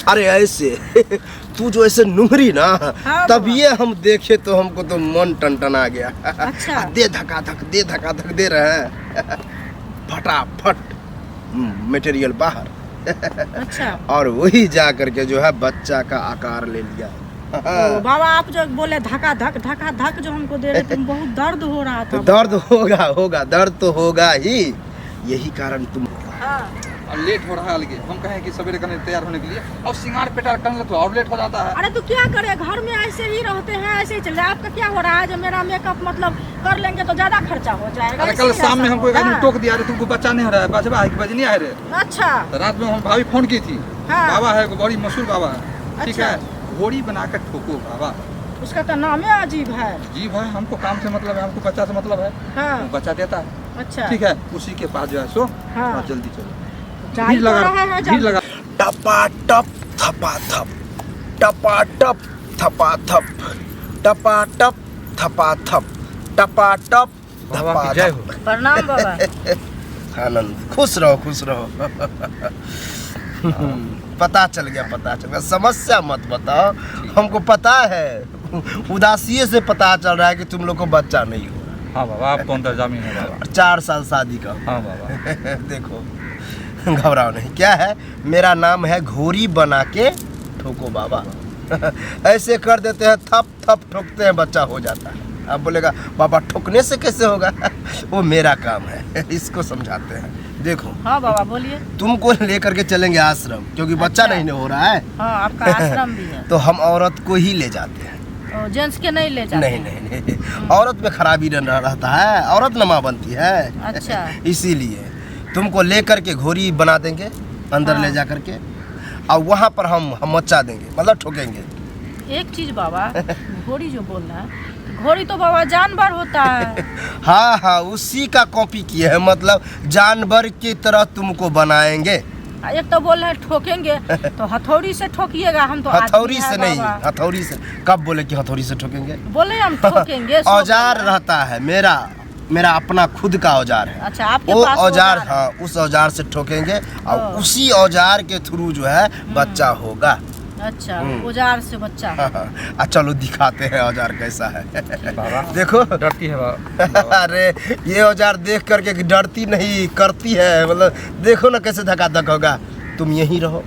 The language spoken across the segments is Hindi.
अरे ऐसे तू जो ऐसे नुहरी ना, हाँ तब ये हम देखे तो हमको तो मन टनटना गया। अच्छा। दे धका धक दे रहे हैं फटाफट मटेरियल बाहर। अच्छा। और वही जा करके जो है बच्चा का आकार ले लिया। तो बाबा आप जो बोले धका धक जो हमको दे रहे थे, बहुत दर्द हो रहा था। दर्द होगा दर्द तो होगा ही, यही कारण तुम हाँ। और लेट हो रहा है अलगे, हम कहें कि सवेरे करने तैयार होने के लिए और सिंगार पेटार करने तो और लेट हो जाता है। अरे तो क्या करे, घर में ऐसे ही रहते हैं, ऐसे ही चल रहा है। आपका क्या हो रहा है, जब मेरा मेकअप मतलब कर लेंगे तो ज्यादा खर्चा हो जाएगा। अरे कल शाम में हमको एक आदमी टोक दिया, तुमको बच्चा नहीं हो रहा है, बचवा है कि बजनी है रे। अच्छा। तो रात में हम भाभी फोन की थी। हाँ। बाबा है बड़ी मशहूर बाबा है, ठीक अच्छा। है, घोड़ी बनाकर ठोको बाबा। उसका तो नाम ही अजीब है। जी भाई, हमको काम से मतलब है, हमको बच्चा से मतलब है। हाँ। बच्चा देता है, अच्छा। ठीक है, उसी के पास जो है सो हाँ। जल्दी चलो। जा ही तो रहा है, भीड़ लगा। टपाटप थपाथप टपाटप थपाथप टपाटप थपाथप टपाटप बाबा की जय हो। थपाथप। प्रणाम बाबा। आनंद, खुश रहो। पता चल गया। समस्या मत बताओ, हमको पता है, उदासी से पता चल रहा है कि तुम लोग को बच्चा नहीं हो। हाँ बाबा, आप तो अंदर जामीन है बाबा। 4 साल शादी का। हाँ बाबा। देखो, घबराओ नहीं। क्या है, मेरा नाम है घोड़ी बना के ठोको बाबा। ऐसे कर देते हैं, थप ठोकते हैं, बच्चा हो जाता है। अब बोलेगा बाबा ठोकने से कैसे होगा? वो मेरा काम है, इसको समझाते हैं। देखो। हाँ बाबा बोलिए। तुमको लेकर के चलेंगे आश्रम, क्योंकि बच्चा अच्छा। नहीं हो रहा है। हाँ, आपका आश्रम भी है। तो हम औरत को ही ले जाते हैं। जेंट्स के नहीं ले जाते? नहीं। औरत में खराबी रहता है, औरत नमा बनती है। अच्छा। इसीलिए तुमको लेकर के घोड़ी बना देंगे, अंदर हाँ। ले जा करके, और वहाँ पर हम मचा देंगे, मतलब ठोकेंगे। एक चीज बाबा, घोड़ी जो बोल रहा है, घोड़ी तो बाबा जानवर होता है। हाँ, उसी का कॉपी किए है, मतलब जानवर की तरह तुमको बनाएंगे। एक तो बोल रहे हैं ठोकेंगे, तो हथौड़ी से ठोकिएगा। हम तो हथौड़ी आदमी से हैं नहीं, बाबा। हथौड़ी से कब बोले कि हथौड़ी से ठोकेंगे? बोले हम ठोकेंगे। औजार रहता है मेरा अपना खुद का औजार है। अच्छा, आपके वो पास औजार, औजार है। हाँ, उस औजार से ठोकेंगे और हाँ। उसी औजार के थ्रू जो है बच्चा होगा। अच्छा, औजार से बच्चा। हाँ, चलो दिखाते हैं औजार कैसा है। बाबा देखो, डरती है बाबा। अरे ये औजार देख करके डरती नहीं, करती है। मतलब देखो ना कैसे धका धक होगा। तुम यहीं रहो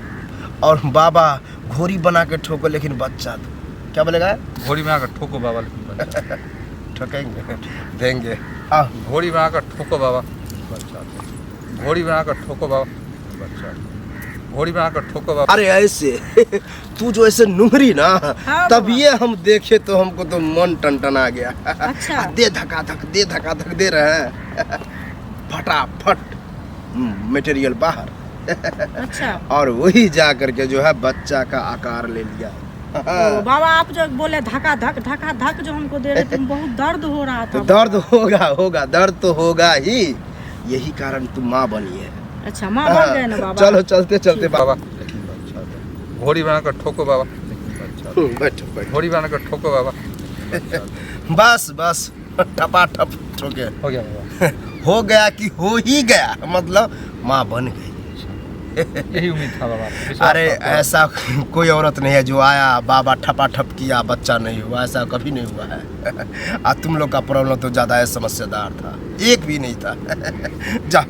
और बाबा घोड़ी बना के ठोको, लेकिन बच्चा दो। क्या बोलेगा? घोड़ी में आकर ठोको बाबा, लेकिन बच्चा। ठोकेंगे, देंगे। घोड़ी में आकर ठोको बाबा, बच्चा। घोड़ी में आकर ठोको बाबा, बच्चा। घोड़ी में आकर ठोको बाबा। अरे ऐसे तू जो ऐसे नुहरी ना, हाँ तब बाबा। ये हम देखे तो हमको तो मन टनटना गया। अच्छा। दे धका धक दे रहे हैं फटाफट मटेरियल बाहर। अच्छा। और वही जा करके जो है बच्चा का आकार ले लिया। तो बाबा आप जो बोले धका धक जो हमको दे रहे थे, बहुत दर्द हो रहा था। तो दर्द होगा दर्द तो होगा ही, यही कारण तुम माँ बनी है। अच्छा, माँ बन गए ना बाबा। चलो चलते बाबा, लेकिन बच्चा। घोड़ी बनाकर ठोको बाबा, लेकिन बच्चा। बैठो। घोड़ी बनाकर ठोको बाबा, बस ठपाठप ठोके। हो गया बाबा। हो गया कि हो ही गया, मतलब माँ बन गई। यही उम्मीद था बाबा। अरे ऐसा कोई औरत नहीं है जो आया बाबा ठपाठप किया बच्चा नहीं हुआ, ऐसा कभी नहीं हुआ है। और तुम लोग का प्रॉब्लम तो ज़्यादा समस्यादार था, एक भी नहीं था। जा,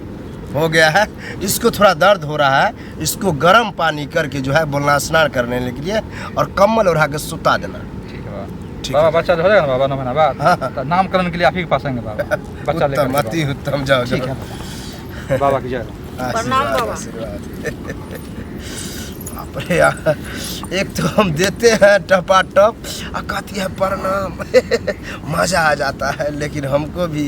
हो गया है। इसको थोड़ा दर्द हो रहा है, इसको गर्म पानी करके जो है बोलना स्नान करने के लिए, और कम्बल ओढ़ा के सुता देना। ठीक है बाबा। ठीक बाबा है। बच्चा हो जाएगा ना बाबा, 9 महीना बाद। हाँ। तो नामकरण के लिए आप ही के पास आएंगे बाबा, बच्चा लेकर उत्तम, के अति बाबा। उत्तम। जाओ ठीक है बाबा। बाबा की जय हो। प्रणाम बाबा। आशीर्वाद। बाप रे यार, एक तो हम देते हैं टपाटप, कहती है प्रणाम। मजा आ जाता है, लेकिन हमको भी